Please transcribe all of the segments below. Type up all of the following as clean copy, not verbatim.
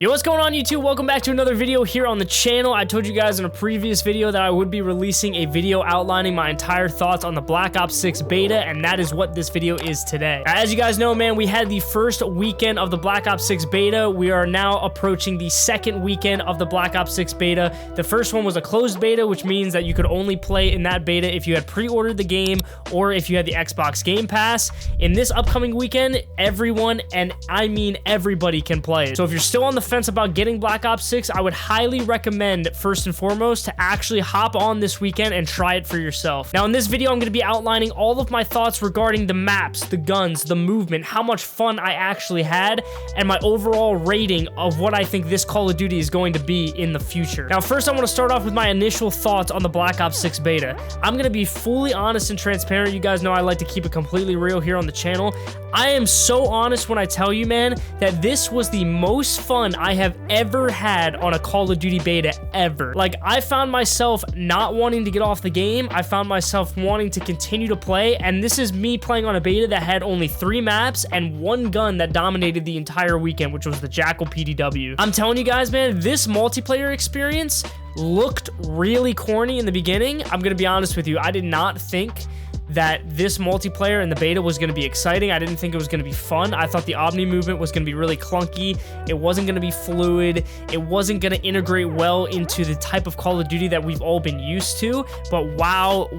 Yo, what's going on YouTube? Welcome back to another video here on the channel. I told you guys in a previous video that I would be releasing a video outlining my entire thoughts on the Black Ops 6 beta, and that is what this video is today. As you guys know, man, we had the first weekend of the Black Ops 6 beta. We are now approaching the second weekend of the Black Ops 6 beta. The first one was a closed beta, which means that you could only play in that beta if you had pre-ordered the game or if you had the Xbox Game Pass. In this upcoming weekend, everyone, and I mean everybody, can play it. So if you're still on the fence about getting Black Ops 6, I would highly recommend, first and foremost, to actually hop on this weekend and try it for yourself. Now, in this video, I'm going to be outlining all of my thoughts regarding the maps, the guns, the movement, how much fun I actually had, and my overall rating of what I think this Call of Duty is going to be in the future. Now, first, I want to start off with my initial thoughts on the Black Ops 6 beta. I'm going to be fully honest and transparent. You guys know I like to keep it completely real here on the channel. I am so honest when I tell you, man, that this was the most fun I have ever had on a Call of Duty beta ever. Like, I found myself not wanting to get off the game. I found myself wanting to continue to play, and this is me playing on a beta that had only 3 maps and 1 gun that dominated the entire weekend, which was the Jackal PDW. I'm telling you guys, man, this multiplayer experience looked really corny in the beginning. I'm gonna be honest with you. I did not think that this multiplayer in the beta was going to be exciting. I didn't think it was going to be fun. I thought the Omni movement was going to be really clunky. It wasn't going to be fluid. It wasn't going to integrate well into the type of Call of Duty that we've all been used to. But wow,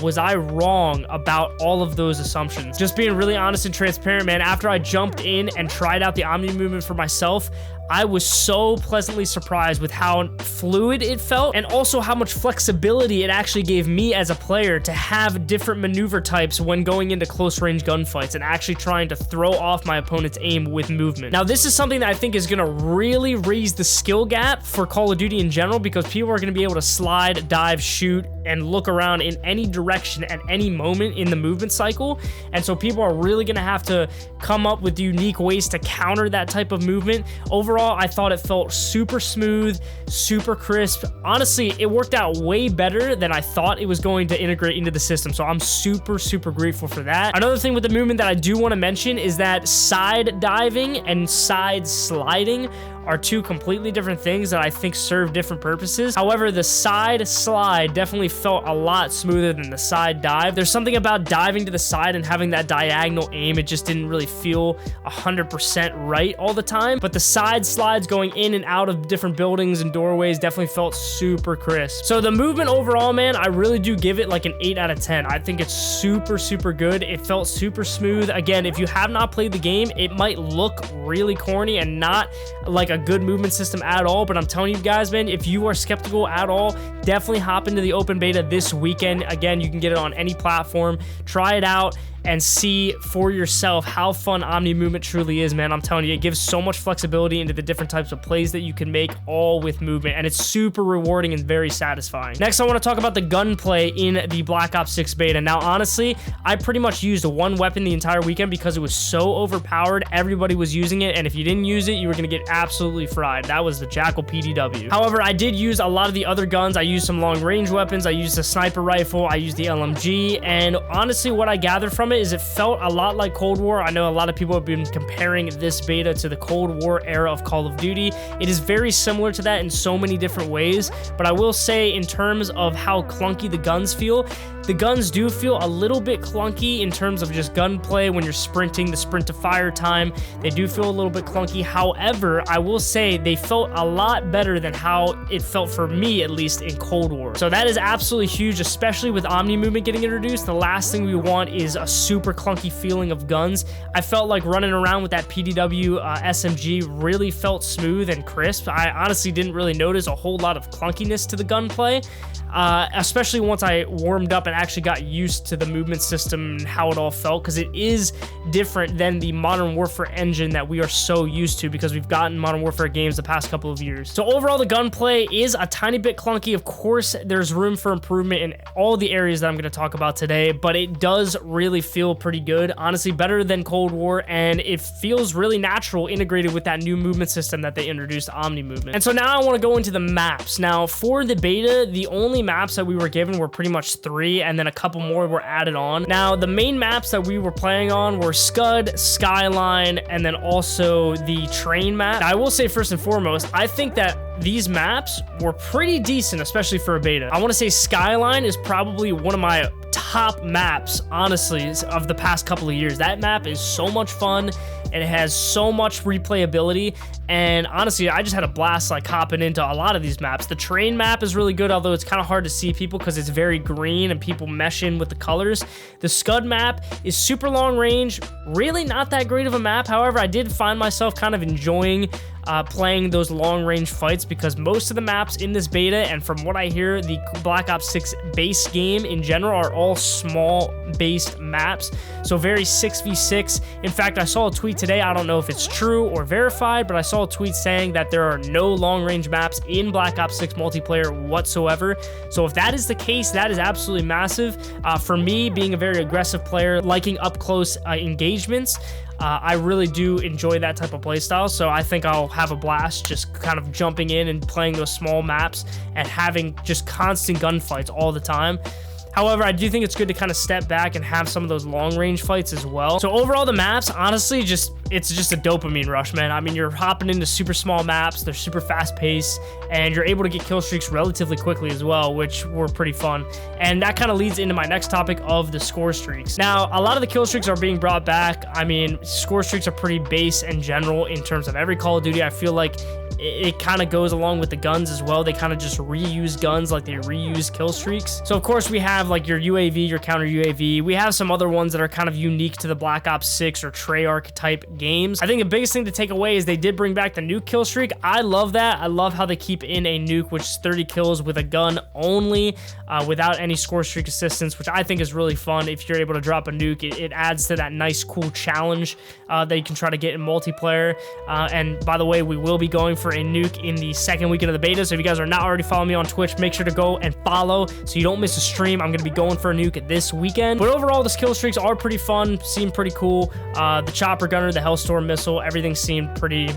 was I wrong about all of those assumptions. Just being really honest and transparent, man, after I jumped in and tried out the Omni movement for myself, I was so pleasantly surprised with how fluid it felt, and also how much flexibility it actually gave me as a player to have different maneuver types when going into close range gunfights and actually trying to throw off my opponent's aim with movement. Now, this is something that I think is going to really raise the skill gap for Call of Duty in general, because people are going to be able to slide, dive, shoot, and look around in any direction at any moment in the movement cycle. And so people are really going to have to come up with unique ways to counter that type of movement. Overall, I thought it felt super smooth, super crisp. Honestly, it worked out way better than I thought it was going to integrate into the system. So I'm super grateful for that. Another thing with the movement that I do want to mention is that side diving and side sliding are 2 completely different things that I think serve different purposes. However, the side slide definitely felt a lot smoother than the side dive. There's something about diving to the side and having that diagonal aim. It just didn't really feel 100% right all the time. But the side slides going in and out of different buildings and doorways definitely felt super crisp. So the movement overall, man, I really do give it like an 8 out of 10. I think it's super good. It felt super smooth. Again, if you have not played the game, it might look really corny and not like a good movement system at all, but I'm telling you guys, man, if you are skeptical at all, definitely hop into the open beta this weekend. Again, you can get it on any platform. Try it out and see for yourself how fun Omni movement truly is, man. I'm telling you, it gives so much flexibility into the different types of plays that you can make, all with movement, and it's super rewarding and very satisfying. Next, I want to talk about the gunplay in the Black Ops 6 beta. Now, honestly, I pretty much used 1 weapon the entire weekend because it was so overpowered. Everybody was using it, and if you didn't use it, you were going to get absolutely fried. That was the Jackal PDW. However, I did use a lot of the other guns. I used some long-range weapons. I used the sniper rifle. I used the LMG, and honestly, what I gathered from it is it felt a lot like Cold War. I know a lot of people have been comparing this beta to the Cold War era of Call of Duty. It is very similar to that in so many different ways, but I will say, in terms of how clunky the guns feel, the guns do feel a little bit clunky in terms of just gunplay when you're sprinting, the sprint to fire time. They do feel a little bit clunky. However, I will say they felt a lot better than how it felt for me, at least in Cold War. So that is absolutely huge, especially with Omni movement getting introduced. The last thing we want is a super clunky feeling of guns. I felt like running around with that PDW SMG really felt smooth and crisp. I honestly didn't really notice a whole lot of clunkiness to the gunplay, especially once I warmed up and actually got used to the movement system and how it all felt, because it is different than the Modern Warfare engine that we are so used to, because we've gotten Modern Warfare games the past couple of years. So overall, the gunplay is a tiny bit clunky. Of course, there's room for improvement in all the areas that I'm going to talk about today, but it does really feel pretty good. Honestly, better than Cold War, and it feels really natural integrated with that new movement system that they introduced, Omni Movement. And so now I want to go into the maps. Now, for the beta, the only maps that we were given were pretty much 3, and then a couple more were added on. Now, the main maps that we were playing on were Scud, Skyline, and then also the train map. Now, I will say first and foremost, I think that these maps were pretty decent, especially for a beta. I want to say Skyline is probably one of my top maps, honestly, of the past couple of years. That map is so much fun. It has so much replayability, and honestly, I just had a blast like hopping into a lot of these maps. The train map is really good, although it's kind of hard to see people because it's very green and people mesh in with the colors. The Scud map is super long range, really not that great of a map. However, I did find myself kind of enjoying playing those long range fights because most of the maps in this beta, and from what I hear, the Black Ops 6 base game in general, are all small based maps, so very 6v6. In fact, I saw a tweet today, I don't know if it's true or verified, but I saw a tweet saying that there are no long range maps in Black Ops 6 multiplayer whatsoever. So if that is the case, that is absolutely massive. For me, being a very aggressive player, liking up close engagements, I really do enjoy that type of playstyle, so I think I'll have a blast just kind of jumping in and playing those small maps and having just constant gunfights all the time. However, I do think it's good to kind of step back and have some of those long range fights as well. So overall, the maps, honestly, it's just a dopamine rush, man. I mean, you're hopping into super small maps, they're super fast paced, and you're able to get kill streaks relatively quickly as well, which were pretty fun. And that kind of leads into my next topic of the score streaks. Now, a lot of the kill streaks are being brought back. I mean, score streaks are pretty base in general in terms of every Call of Duty. I feel like it kind of goes along with the guns as well. They kind of just reuse guns like they reuse kill streaks. So of course we have like your UAV, your counter UAV. We have some other ones that are kind of unique to the Black Ops 6 or Treyarch type games. I think the biggest thing to take away is they did bring back the nuke kill streak. I love that. I love how they keep in a nuke, which is 30 kills with a gun only, without any score streak assistance, which I think is really fun. If you're able to drop a nuke, it adds to that nice cool challenge that you can try to get in multiplayer. And by the way, we will be going for a nuke in the second weekend of the beta, so if you guys are not already following me on Twitch, make sure to go and follow so you don't miss a stream. I'm going to be going for a nuke this weekend. But overall, the skill streaks are pretty fun, seem pretty cool. The chopper gunner, the Hellstorm missile, everything seemed pretty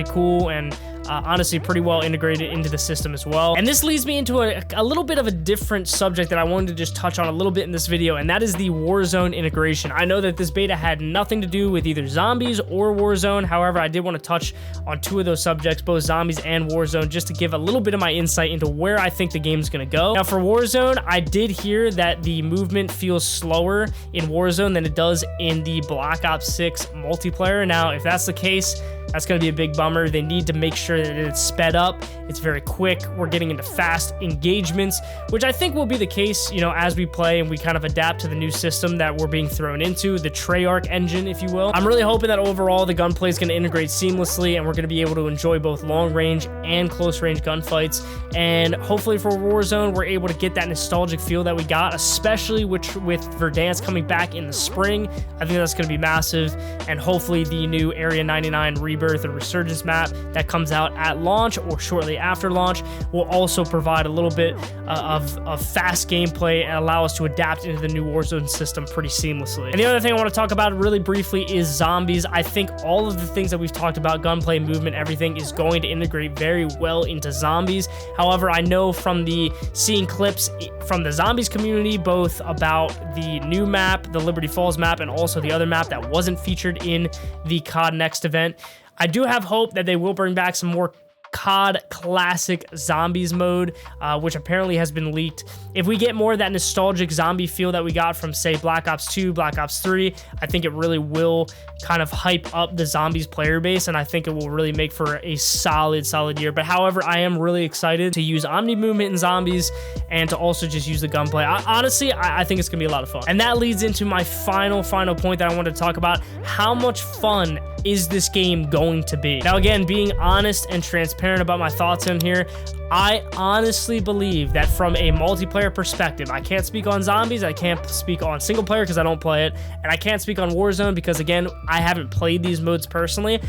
cool, and honestly pretty well integrated into the system as well. And this leads me into a little bit of a different subject that I wanted to just touch on a little bit in this video, and that is the Warzone integration. I know that this beta had nothing to do with either zombies or Warzone. However, I did want to touch on two of those subjects, both zombies and Warzone, just to give a little bit of my insight into where I think the game's going to go. Now, for Warzone, I did hear that the movement feels slower in Warzone than it does in the Black Ops 6 multiplayer. Now, if that's the case, that's going to be a big bummer. They need to make sure that it's sped up. It's very quick. We're getting into fast engagements, which I think will be the case, you know, as we play and we kind of adapt to the new system that we're being thrown into, the Treyarch engine, if you will. I'm really hoping that overall the gunplay is going to integrate seamlessly and we're going to be able to enjoy both long range and close range gunfights. And hopefully for Warzone, we're able to get that nostalgic feel that we got, especially with Verdansk coming back in the spring. I think that's going to be massive. And hopefully the new Area 99 Rebirth or Resurgence map that comes out at launch or shortly after launch will also provide a little bit of fast gameplay and allow us to adapt into the new Warzone system pretty seamlessly. And the other thing I want to talk about really briefly is zombies. I think all of the things that we've talked about, gunplay, movement, everything, is going to integrate very well into zombies. However, I know from seeing clips from the zombies community, both about the new map, the Liberty Falls map, and also the other map that wasn't featured in the COD Next event, I do have hope that they will bring back some more COD Classic Zombies mode, which apparently has been leaked. If we get more of that nostalgic zombie feel that we got from, say, Black Ops 2, Black Ops 3, I think it really will kind of hype up the zombies player base, and I think it will really make for a solid year. But however, I am really excited to use Omni Movement in zombies and to also just use the gunplay. Honestly, I think it's gonna be a lot of fun. And that leads into my final point that I wanted to talk about. How much fun is this game going to be? Now, again, being honest and transparent about my thoughts in here, I honestly believe that from a multiplayer perspective, I can't speak on zombies, I can't speak on single player because I don't play it, and I can't speak on Warzone because, again, I haven't played these modes personally,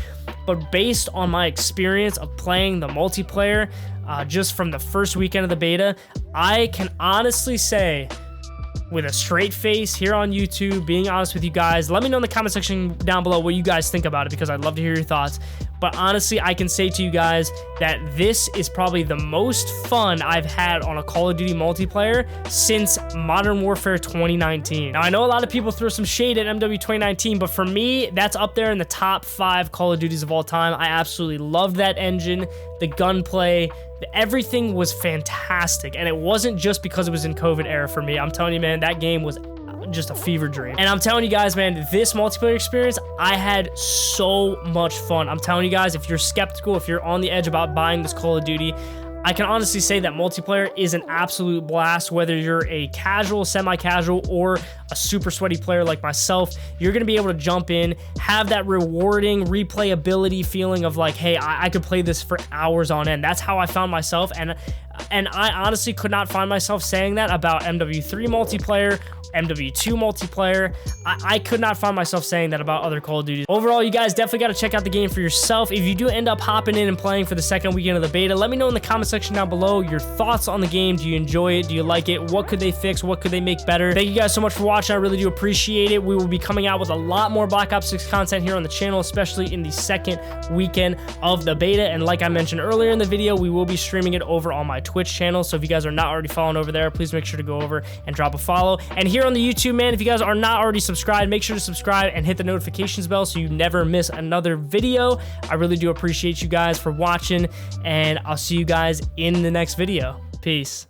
but based on my experience of playing the multiplayer, just from the first weekend of the beta, I can honestly say with a straight face here on YouTube, being honest with you guys. Let me know in the comment section down below what you guys think about it, because I'd love to hear your thoughts. But honestly, I can say to you guys that this is probably the most fun I've had on a Call of Duty multiplayer since Modern Warfare 2019. Now, I know a lot of people throw some shade at MW 2019, but for me, that's up there in the top 5 Call of Duties of all time. I absolutely loved that engine, the gunplay, everything was fantastic. And it wasn't just because it was in COVID era for me. I'm telling you, man, that game was just a fever dream. And I'm telling you guys, man, this multiplayer experience, I had so much fun. I'm telling you guys, if you're skeptical, if you're on the edge about buying this Call of Duty, I can honestly say that multiplayer is an absolute blast. Whether you're a casual, semi-casual, or a super sweaty player like myself, you're going to be able to jump in, have that rewarding replayability feeling of like, hey, I could play this for hours on end. That's how I found myself, and I honestly could not find myself saying that about MW3 multiplayer, MW2 multiplayer. I could not find myself saying that about other Call of Duty. Overall, you guys definitely got to check out the game for yourself. If you do end up hopping in and playing for the second weekend of the beta, let me know in the comment section down below your thoughts on the game. Do you enjoy it? Do you like it? What could they fix? What could they make better? Thank you guys so much for watching. I really do appreciate it. We will be coming out with a lot more Black Ops 6 content here on the channel, especially in the second weekend of the beta. And like I mentioned earlier in the video, we will be streaming it over on my Twitch channel. So if you guys are not already following over there, please make sure to go over and drop a follow. And here on the YouTube, man, if you guys are not already subscribed, make sure to subscribe and hit the notifications bell so you never miss another video. I really do appreciate you guys for watching, and I'll see you guys in the next video. Peace.